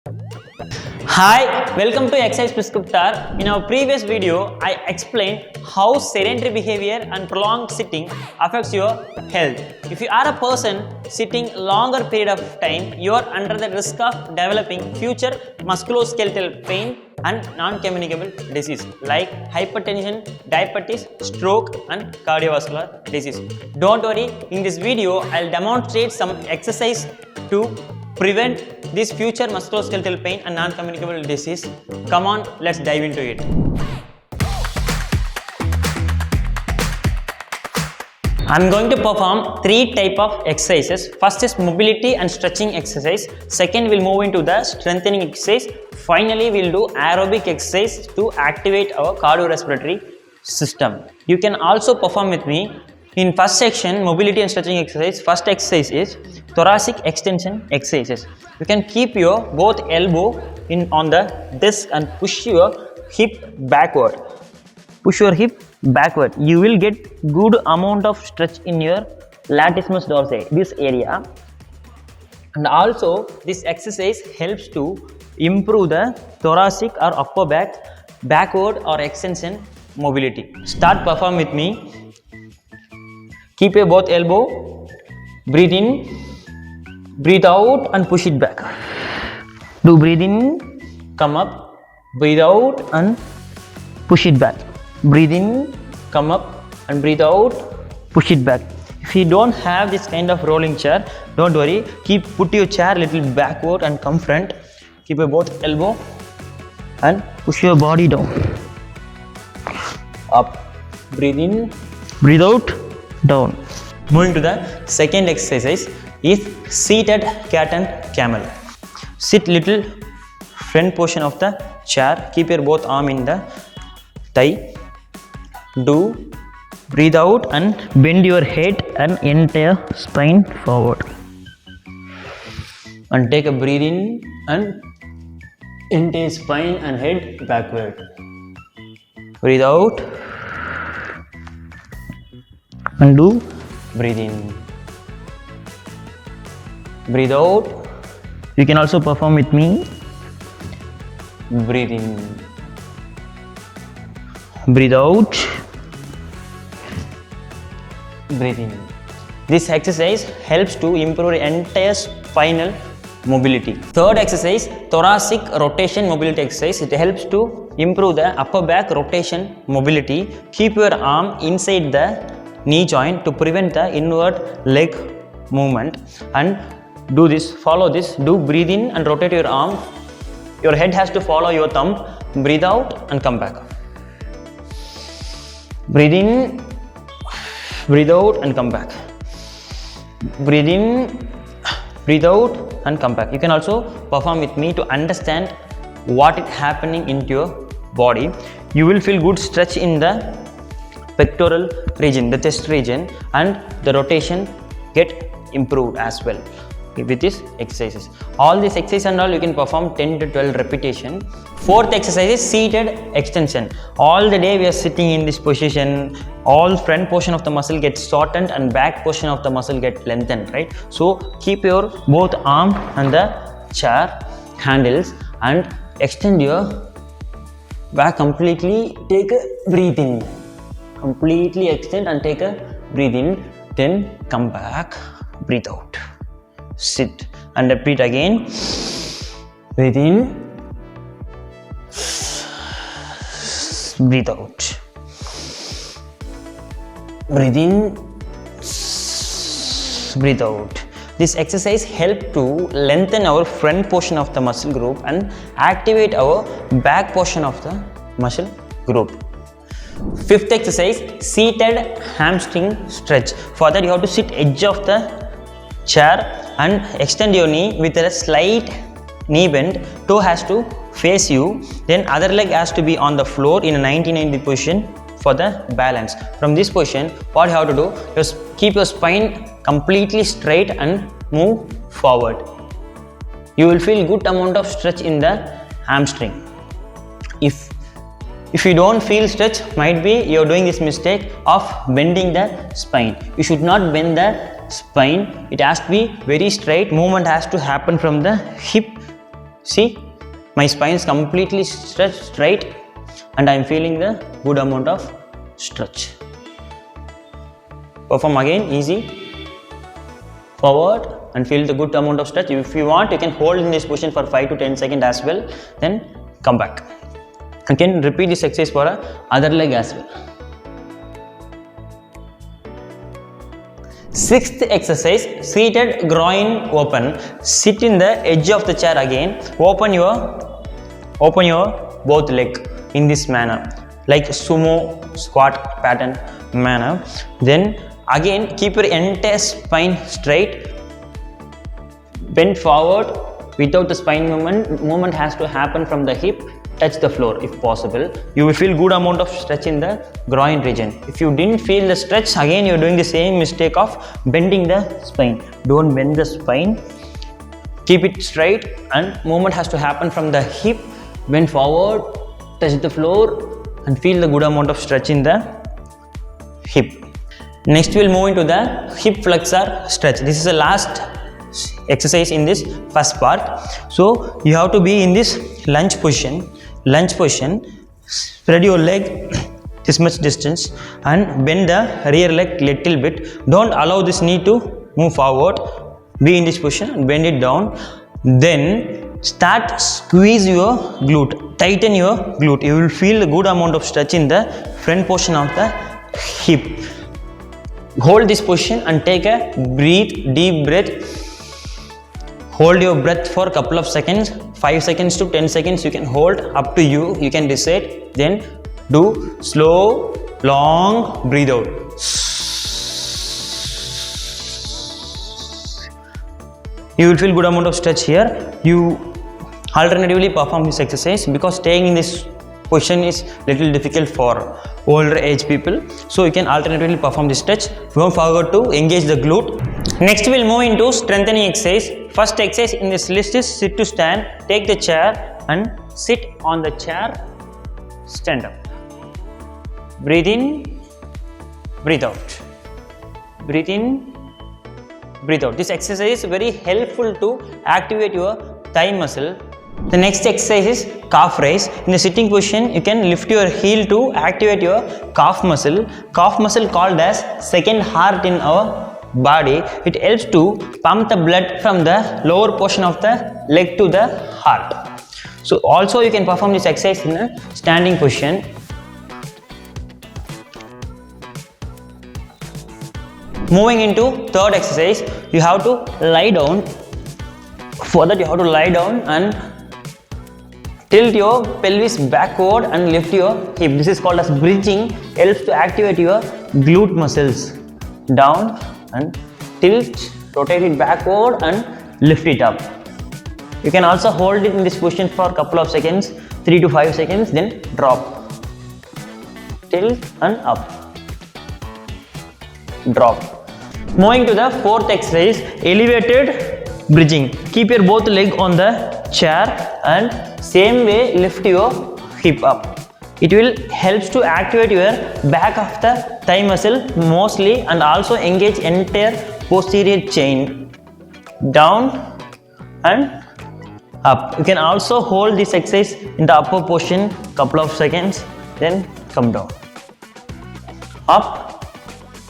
Hi, welcome to Exercise Prescriptor. In our previous video, I explained how sedentary behavior and prolonged sitting affects your health. If you are a person sitting longer period of time, you are under the risk of developing future musculoskeletal pain and non-communicable disease like hypertension, diabetes, stroke and cardiovascular disease. Don't worry, in this video, I'll demonstrate some exercise to prevent this future musculoskeletal pain and non-communicable disease. Come on, let's dive into it. I'm going to perform three type of exercises. First is mobility and stretching exercise. Second, we'll move into the strengthening exercise. Finally, we'll do aerobic exercise to activate our cardiorespiratory system. You can also perform with me. In first section, mobility and stretching exercise, first exercise is thoracic extension exercises. You can keep your both elbow on the disc and push your hip backward. Push your hip backward. You will get good amount of stretch in your latissimus dorsi, this area. And also, this exercise helps to improve the thoracic or upper back, backward or extension mobility. Start perform with me. Keep your both elbow, breathe in, breathe out and push it back. Do breathe in, come up, breathe out and push it back. Breathe in, come up and breathe out, push it back. If you don't have this kind of rolling chair, don't worry, put your chair a little backward and come front. Keep your both elbow and push your body down. Up, breathe in, breathe out, down. Moving to the second exercise is seated cat and camel. Sit little front portion of the chair. Keep your both arm in the thigh. Do breathe out and bend your head and entire spine forward. And take a breathe in and entire spine and head backward. Breathe out. And do breathe in, breathe out. You can also perform with me. Breathe in, breathe out, breathe in. This exercise helps to improve the entire spinal mobility. Third exercise, thoracic rotation mobility exercise. It helps to improve the upper back rotation mobility. Keep your arm inside the knee joint to prevent the inward leg movement and do this, follow this, do breathe in and rotate your arm. Your head has to follow your thumb. Breathe out and come back. Breathe in, breathe out and come back. Breathe in, breathe out and come back. You can also perform with me to understand what is happening into your body. You will feel good stretch in the pectoral region, the chest region, and the rotation get improved as well with these exercises. All these exercises and all you can perform 10 to 12 repetition. Fourth exercise is seated extension. All the day we are sitting in this position, all front portion of the muscle gets shortened and back portion of the muscle get lengthened, right? So keep your both arm and the chair handles and extend your back completely. Take a breathe in. Completely extend and take a breathe in, then come back, breathe out, sit and repeat again. Breathe in, breathe out, breathe in, breathe out. This exercise helps to lengthen our front portion of the muscle group and activate our back portion of the muscle group. Fifth exercise, seated hamstring stretch. For that you have to sit edge of the chair and extend your knee with a slight knee bend. Toe has to face you, then other leg has to be on the floor in a 90-90 position for the balance. From this position, what you have to do is keep your spine completely straight and move forward. You will feel good amount of stretch in the hamstring. If you don't feel stretch, might be you are doing this mistake of bending the spine. You should not bend the spine. It has to be very straight. Movement has to happen from the hip See, my spine is completely stretched straight and I am feeling the good amount of stretch. Perform again, easy. Forward and feel the good amount of stretch. If you want, you can hold in this position for 5 to 10 seconds as well, then come back. You can repeat this exercise for other leg as well. Sixth exercise, seated groin open. Sit in the edge of the chair again. Open your both leg in this manner, like sumo squat pattern manner. Then again keep your entire spine straight. Bend forward without the spine movement. Movement has to happen from the hip. Touch the floor if possible. You will feel good amount of stretch in the groin region. If you didn't feel the stretch, again you are doing the same mistake of bending the spine. Don't bend the spine. Keep it straight and movement has to happen from the hip. Bend forward, touch the floor and feel the good amount of stretch in the hip. Next we will move into the hip flexor stretch. This is the last exercise in this first part. So you have to be in this lunge position. Spread your leg this much distance and bend the rear leg little bit. Don't allow this knee to move forward. Be in this position and bend it down. Then start squeeze your glute. Tighten your glute. You will feel a good amount of stretch in the front portion of the hip. Hold this position and take a deep breath. Hold your breath for a couple of seconds, 5 seconds to 10 seconds you can hold, up to you, you can decide. Then do slow, long breathe out. You will feel good amount of stretch here. You alternatively perform this exercise because staying in this position is little difficult for older age people. So you can alternatively perform this stretch. Don't forget to engage the glute. Next we will move into strengthening exercise. First exercise in this list is sit to stand. Take the chair and sit on the chair. Stand up. Breathe in, breathe out. Breathe in, breathe out. This exercise is very helpful to activate your thigh muscle. The next exercise is calf raise. In the sitting position, you can lift your heel to activate your calf muscle. Calf muscle called as second heart in our body. It helps to pump the blood from the lower portion of the leg to the heart. So also you can perform this exercise in a standing position. Moving into third exercise, you have to lie down. For that you have to lie down and tilt your pelvis backward and lift your hip. This is called as bridging. Helps to activate your glute muscles. Down and tilt, rotate it backward and lift it up. You can also hold it in this position for a couple of seconds, 3 to 5 seconds, then drop. Tilt and up. Drop. Moving to the fourth exercise, elevated bridging. Keep your both leg on the chair and same way lift your hip up. It will helps to activate your back of the thigh muscle mostly and also engage entire posterior chain. Down and up. You can also hold this exercise in the upper position couple of seconds, then come down. Up,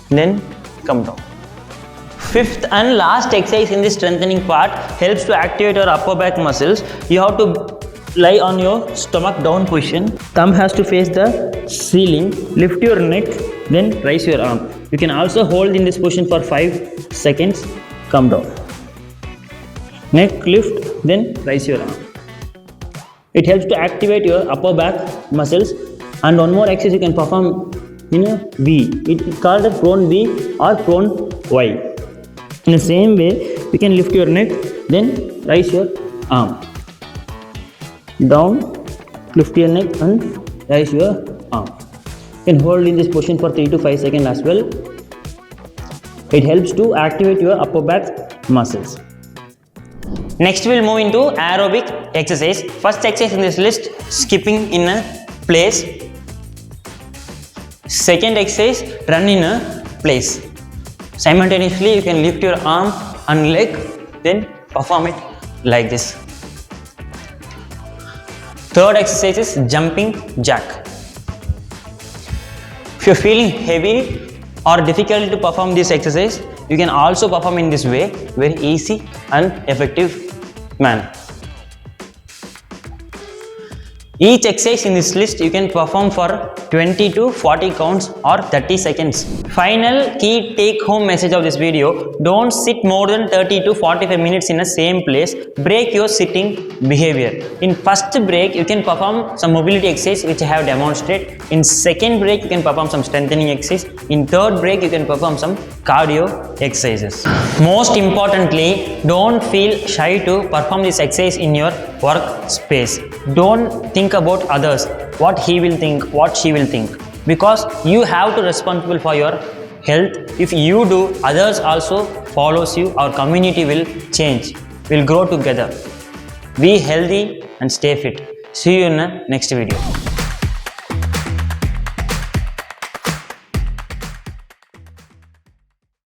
then come down. Fifth and last exercise in this strengthening part helps to activate your upper back muscles. You have to lie on your stomach down position. Thumb has to face the ceiling. Lift your neck, then raise your arm. You can also hold in this position for 5 seconds. Come down. Neck lift, then raise your arm. It helps to activate your upper back muscles. And one more exercise you can perform in a V. It is called a prone V or prone Y. In the same way, you can lift your neck, then raise your arm. Down, lift your neck and raise your arm. You can hold in this position for 3 to 5 seconds as well. It helps to activate your upper back muscles. Next we will move into aerobic exercise. First exercise in this list, skipping in a place. Second exercise, run in a place. Simultaneously you can lift your arm and leg, then perform it like this. Third exercise is jumping jack. If you're feeling heavy or difficult to perform this exercise, you can also perform in this way, very easy and effective manner. Each exercise in this list you can perform for 20 to 40 counts or 30 seconds. Final key take home message of this video: don't sit more than 30 to 45 minutes in the same place. Break your sitting behavior. In first break you can perform some mobility exercise which I have demonstrated. In second break you can perform some strengthening exercise. In third break you can perform some cardio exercises. Most importantly, don't feel shy to perform this exercise in your workspace. Don't think about others, what he will think, what she will think, because you have to responsible for your health. If you do, others also follows you. Our community will change, will grow together. Be healthy and stay fit. See you in the next video.